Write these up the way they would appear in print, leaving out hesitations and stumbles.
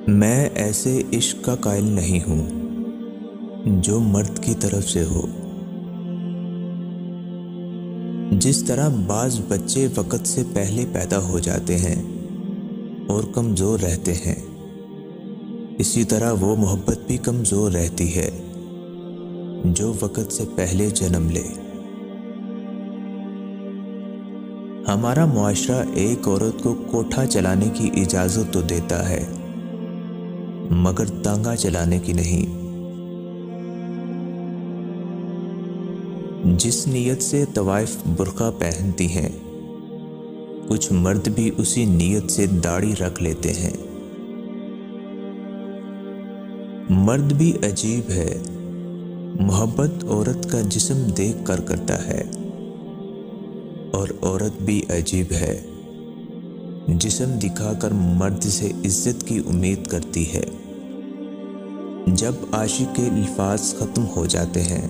میں ایسے عشق کا قائل نہیں ہوں جو مرد کی طرف سے ہو۔ جس طرح بعض بچے وقت سے پہلے پیدا ہو جاتے ہیں اور کمزور رہتے ہیں، اسی طرح وہ محبت بھی کمزور رہتی ہے جو وقت سے پہلے جنم لے۔ ہمارا معاشرہ ایک عورت کو کوٹھا چلانے کی اجازت تو دیتا ہے مگر تانگا چلانے کی نہیں۔ جس نیت سے طوائف برقع پہنتی ہیں، کچھ مرد بھی اسی نیت سے داڑھی رکھ لیتے ہیں۔ مرد بھی عجیب ہے، محبت عورت کا جسم دیکھ کر کرتا ہے، اور عورت بھی عجیب ہے، جسم دکھا کر مرد سے عزت کی امید کرتی ہے۔ جب عاشق کے الفاظ ختم ہو جاتے ہیں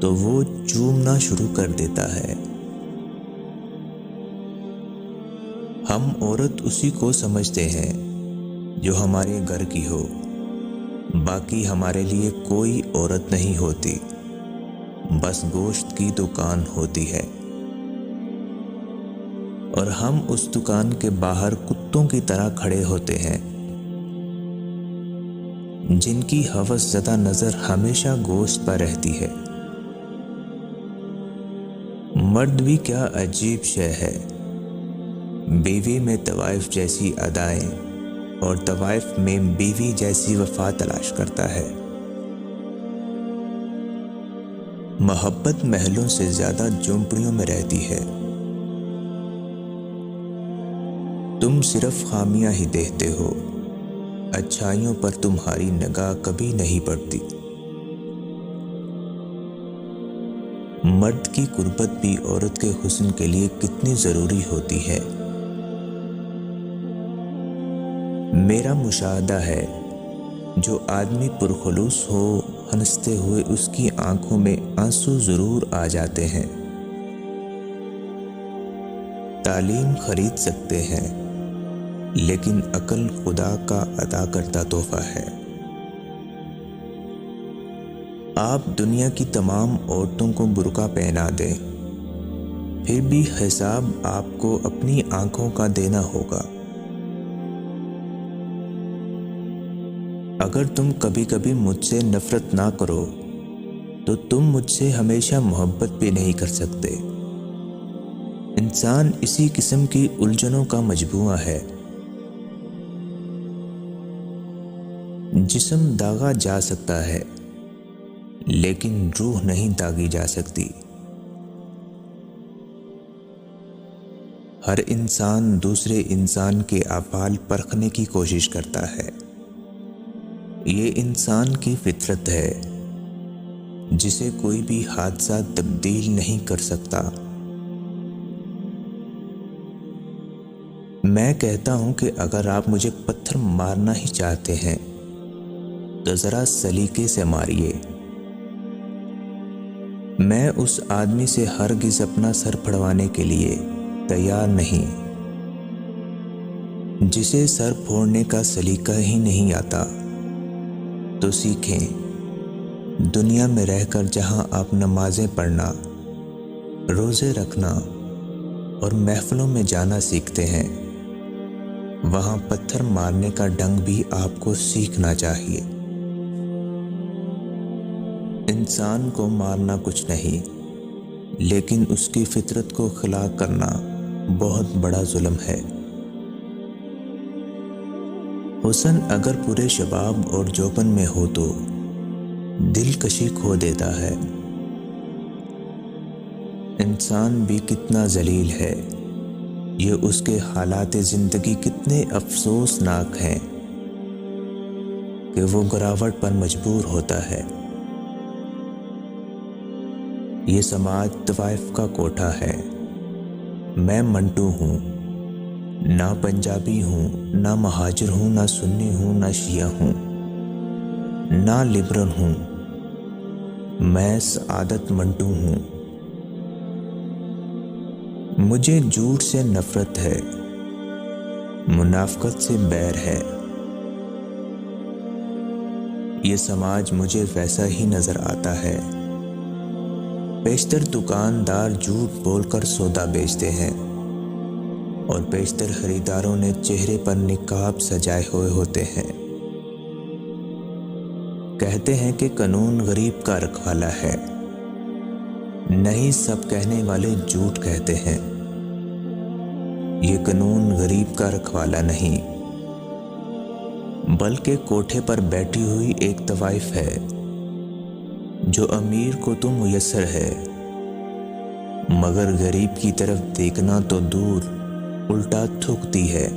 تو وہ چومنا شروع کر دیتا ہے۔ ہم عورت اسی کو سمجھتے ہیں جو ہمارے گھر کی ہو، باقی ہمارے لیے کوئی عورت نہیں ہوتی، بس گوشت کی دکان ہوتی ہے، اور ہم اس دکان کے باہر کتوں کی طرح کھڑے ہوتے ہیں جن کی ہوس زدہ نظر ہمیشہ گوشت پر رہتی ہے۔ مرد بھی کیا عجیب شے ہے، بیوی میں طوائف جیسی ادائیں اور طوائف میں بیوی جیسی وفا تلاش کرتا ہے۔ محبت محلوں سے زیادہ جھونپڑیوں میں رہتی ہے۔ تم صرف خامیاں ہی دیکھتے ہو، اچھائیوں پر تمہاری نگاہ کبھی نہیں پڑتی۔ مرد کی قربت بھی عورت کے حسن کے لیے کتنی ضروری ہوتی ہے۔ میرا مشاہدہ ہے، جو آدمی پرخلوص ہو، ہنستے ہوئے اس کی آنکھوں میں آنسو ضرور آ جاتے ہیں۔ تعلیم خرید سکتے ہیں لیکن عقل خدا کا عطا کردہ تحفہ ہے۔ آپ دنیا کی تمام عورتوں کو برقع پہنا دیں، پھر بھی حساب آپ کو اپنی آنکھوں کا دینا ہوگا۔ اگر تم کبھی کبھی مجھ سے نفرت نہ کرو تو تم مجھ سے ہمیشہ محبت بھی نہیں کر سکتے۔ انسان اسی قسم کی الجھنوں کا مجموعہ ہے۔ جسم داغا جا سکتا ہے لیکن روح نہیں داغی جا سکتی۔ ہر انسان دوسرے انسان کے افعال پرکھنے کی کوشش کرتا ہے۔ یہ انسان کی فطرت ہے جسے کوئی بھی حادثہ تبدیل نہیں کر سکتا۔ میں کہتا ہوں کہ اگر آپ مجھے پتھر مارنا ہی چاہتے ہیں تو ذرا سلیقے سے ماریے۔ میں اس آدمی سے ہرگز اپنا سر پھڑوانے کے لیے تیار نہیں جسے سر پھوڑنے کا سلیقہ ہی نہیں آتا۔ تو سیکھیں، دنیا میں رہ کر جہاں آپ نمازیں پڑھنا، روزے رکھنا اور محفلوں میں جانا سیکھتے ہیں، وہاں پتھر مارنے کا ڈنگ بھی آپ کو سیکھنا چاہیے۔ انسان کو مارنا کچھ نہیں، لیکن اس کی فطرت کو خلا کرنا بہت بڑا ظلم ہے۔ حسن اگر پورے شباب اور جوبن میں ہو تو دلکشی کھو دیتا ہے۔ انسان بھی کتنا ذلیل ہے، یہ اس کے حالات زندگی کتنے افسوسناک ہیں کہ وہ گراوٹ پر مجبور ہوتا ہے۔ یہ سماج طوائف کا کوٹھا ہے۔ میں منٹو ہوں، نہ پنجابی ہوں، نہ مہاجر ہوں، نہ سنی ہوں، نہ شیعہ ہوں، نہ لبرل ہوں، میں سعادت منٹو ہوں۔ مجھے جھوٹ سے نفرت ہے، منافقت سے بیر ہے، یہ سماج مجھے ویسا ہی نظر آتا ہے۔ بیشتر دکاندار جھوٹ بول کر سودا بیچتے ہیں اور بیشتر خریداروں نے چہرے پر نقاب سجائے ہوئے ہوتے ہیں۔ کہتے ہیں کہ قانون غریب کا رکھوالا ہے۔ نہیں، سب کہنے والے جھوٹ کہتے ہیں۔ یہ قانون غریب کا رکھوالا نہیں، بلکہ کوٹھے پر بیٹھی ہوئی ایک طوائف ہے جو امیر کو تو میسر ہے، مگر غریب کی طرف دیکھنا تو دور، الٹا تھوکتی ہے۔